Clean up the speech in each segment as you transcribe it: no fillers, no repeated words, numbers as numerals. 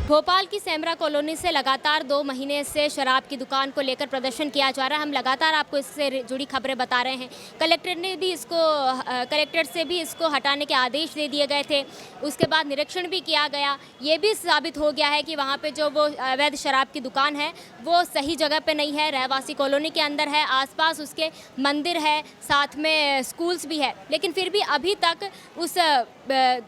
भोपाल की सेमरा कॉलोनी से लगातार 2 महीने से शराब की दुकान को लेकर प्रदर्शन किया जा रहा है। हम लगातार आपको इससे जुड़ी खबरें बता रहे हैं। कलेक्ट्रेट से भी इसको हटाने के आदेश दे दिए गए थे। उसके बाद निरीक्षण भी किया गया। ये भी साबित हो गया है कि वहाँ पे जो वो अवैध शराब की दुकान है वो सही जगह पे नहीं है, रहवासी कॉलोनी के अंदर है। आसपास उसके मंदिर है, साथ में स्कूल्स भी है, लेकिन फिर भी अभी तक उस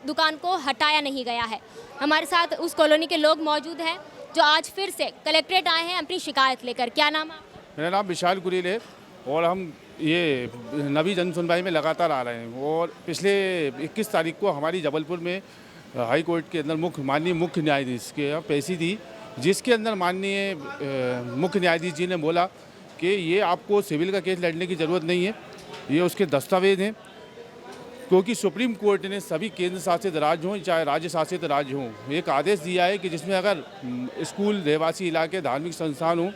दुकान को हटाया नहीं गया है। हमारे साथ उस कॉलोनी के लोग मौजूद हैं जो आज फिर से कलेक्ट्रेट आए हैं अपनी शिकायत लेकर। क्या नाम है? मेरा नाम विशाल कुरील है और हम ये नवी जन सुनवाई में लगातार आ रहे हैं। और पिछले 21 तारीख को हमारी जबलपुर में हाई कोर्ट के अंदर माननीय मुख्य न्यायाधीश के यहाँ पेशी थी, जिसके अंदर माननीय मुख्य न्यायाधीश जी ने बोला कि ये आपको सिविल का केस लड़ने की ज़रूरत नहीं है, ये उसके दस्तावेज हैं, क्योंकि सुप्रीम कोर्ट ने सभी केंद्र शासित राज्य हों चाहे राज्य शासित राज्य हों एक आदेश दिया है कि जिसमें अगर स्कूल, रहवासी इलाके, धार्मिक संस्थान हों,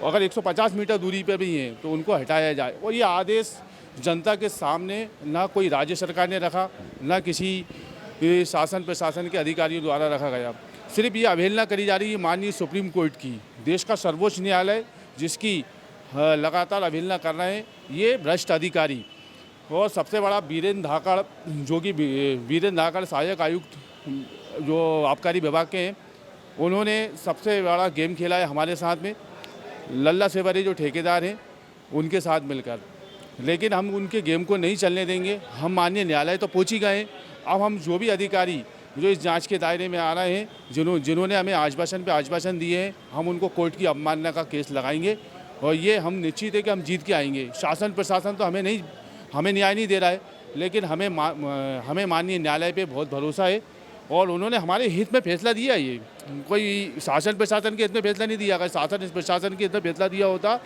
अगर 150 मीटर दूरी पर भी हैं तो उनको हटाया जाए। और ये आदेश जनता के सामने ना कोई राज्य सरकार ने रखा, ना किसी शासन प्रशासन के अधिकारियों द्वारा रखा गया। सिर्फ ये अवहेलना करी जा रही है माननीय सुप्रीम कोर्ट की, देश का सर्वोच्च न्यायालय जिसकी लगातार अवहेलना कर रहे हैं ये भ्रष्ट अधिकारी। और सबसे बड़ा वीरेंद्र धाकड़, जो कि वीरेंद्र धाकड़ सहायक आयुक्त जो आबकारी विभाग के हैं, उन्होंने सबसे बड़ा गेम खेला है हमारे साथ में, लल्ला सेवरी जो ठेकेदार हैं उनके साथ मिलकर। लेकिन हम उनके गेम को नहीं चलने देंगे। हम माननीय न्यायालय तो पहुंच ही गए हैं। अब हम जो भी अधिकारी जो इस जांच के दायरे में आ रहे हैं, जिन्होंने हमें आश्वासन पे आश्वासन दिए हैं, हम उनको कोर्ट की अवमानना का केस लगाएंगे और ये हम निश्चित है कि हम जीत के आएंगे। शासन प्रशासन तो हमें न्याय नहीं दे रहा है, लेकिन हमें माननीय न्यायालय पे बहुत भरोसा है और उन्होंने हमारे हित में फैसला दिया है। ये कोई शासन प्रशासन के हित में फैसला नहीं दिया। अगर शासन प्रशासन के हित में फैसला दिया होता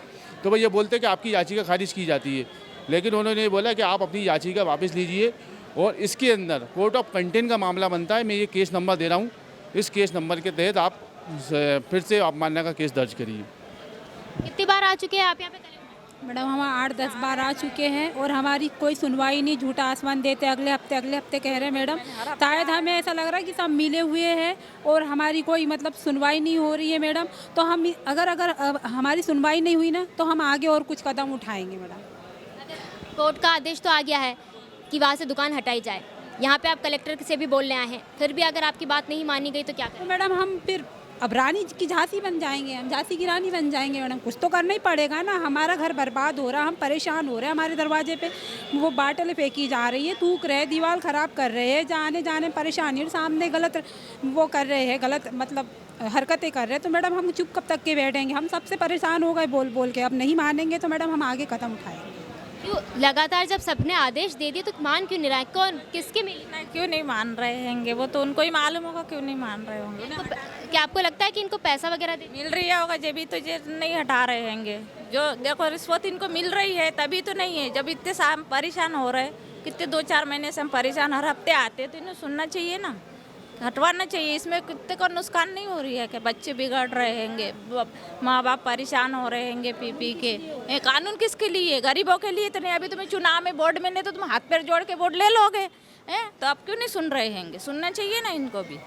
तो वह ये बोलते कि आपकी याचिका खारिज की जाती है, लेकिन उन्होंने बोला कि आप अपनी याचिका वापस लीजिए और इसके अंदर कोर्ट ऑफ कंटेंट का मामला बनता है। मैं ये केस नंबर दे रहा हूँ, इस केस नंबर के तहत आप फिर से अवमानना का केस दर्ज करिए। कितनी बार आ चुके हैं आप यहाँ पे? मैडम हम 8-10 बार आ चुके हैं और हमारी कोई सुनवाई नहीं। झूठा आसमान देते अगले हफ्ते कह रहे हैं मैडम। शायद हमें ऐसा लग रहा है कि सब मिले हुए हैं और हमारी कोई सुनवाई नहीं हो रही है मैडम। तो हम अगर हमारी सुनवाई नहीं हुई ना तो हम आगे और कुछ कदम उठाएंगे मैडम। कोर्ट का आदेश तो आ गया है कि वहाँ से दुकान हटाई जाए, यहाँ पे आप कलेक्टर से भी बोलने आए हैं, फिर भी अगर आपकी बात नहीं मानी गई तो क्या करें? तो मैडम हम फिर अब रानी की झांसी बन जाएंगे, हम झांसी की रानी बन जाएंगे मैडम। कुछ तो करना ही पड़ेगा ना। हमारा घर बर्बाद हो रहा, हम परेशान हो रहे हैं। हमारे दरवाजे पे वो बाटलें फेंकी जा रही है, थूक रहे, दीवार ख़राब कर रहे हैं, जाने जाने परेशानी और सामने गलत वो कर रहे हैं, गलत हरकतें कर रहे हैं। तो मैडम हम चुप कब तक के बैठेंगे? हम सबसे परेशान हो गए बोल बोल के। अब नहीं मानेंगे तो मैडम हम आगे कदम उठाएंगे। क्यों लगातार जब सबने आदेश दे दिए तो मान क्यों नहीं रहा? कौन किसके मिली? क्यों नहीं मान रहे हैंगे? वो तो उनको ही मालूम होगा क्यों नहीं मान रहे होंगे। क्या आपको लगता है कि इनको पैसा वगैरह मिल रही है होगा जब भी तो ये नहीं हटा रहे हैंगे। जो देखो रिश्वत इनको मिल रही है तभी तो नहीं है। जब इतने परेशान हो रहे, कितने 2-4 महीने से हम परेशान, हर हफ्ते आते तो इन्हें सुनना चाहिए ना, हटवाना चाहिए। इसमें कितने को नुकसान नहीं हो रही है कि बच्चे बिगड़ रहे हैंगे, माँ बाप परेशान हो रहे हैंगे पी के। ये कानून किसके लिए? गरीबों के लिए तो नहीं। अभी तुम्हें चुनाव में वोट मिलने तो तुम हाथ पैर जोड़ के वोट ले लोगे हैं, तो अब क्यों नहीं सुन रहे हैंगे? सुनना चाहिए ना इनको भी,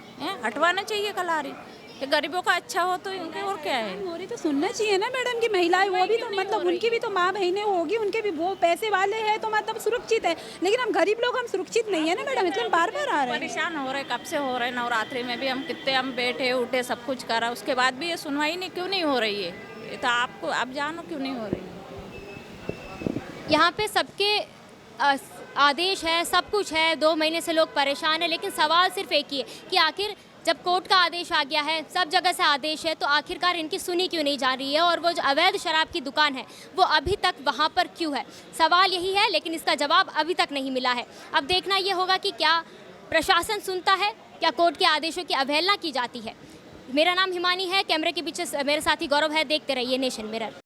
हटवाना चाहिए कलारी कि गरीबों का अच्छा हो तो इनके और क्या है हो रही तो सुनना चाहिए ना मैडम की महिलाएं वो भी तो उनकी भी तो माँ बहनें होगी, उनके भी वो पैसे वाले हैं तो सुरक्षित है। लेकिन हम गरीब लोग हम सुरक्षित नहीं है ना मैडम, इसलिए बार बार आ रहे हैं। परेशान हो रहे, कब से हो रहे। नवरात्रि में भी हम बैठे उठे सब कुछ करा, उसके बाद भी ये सुनवाई नहीं क्यों नहीं हो रही है? ये तो आपको आप जानो क्यों नहीं हो रही है। यहाँ पे सबके आदेश है, सब कुछ है, 2 महीने से लोग परेशान हैं, लेकिन सवाल सिर्फ एक ही है कि आखिर जब कोर्ट का आदेश आ गया है, सब जगह से आदेश है, तो आखिरकार इनकी सुनी क्यों नहीं जा रही है? और वो जो अवैध शराब की दुकान है वो अभी तक वहाँ पर क्यों है? सवाल यही है, लेकिन इसका जवाब अभी तक नहीं मिला है। अब देखना ये होगा कि क्या प्रशासन सुनता है, क्या कोर्ट के आदेशों की अवहेलना की जाती है। मेरा नाम हिमानी है, कैमरे के पीछे मेरे साथी गौरव है। देखते रहिए नेशन मिरर।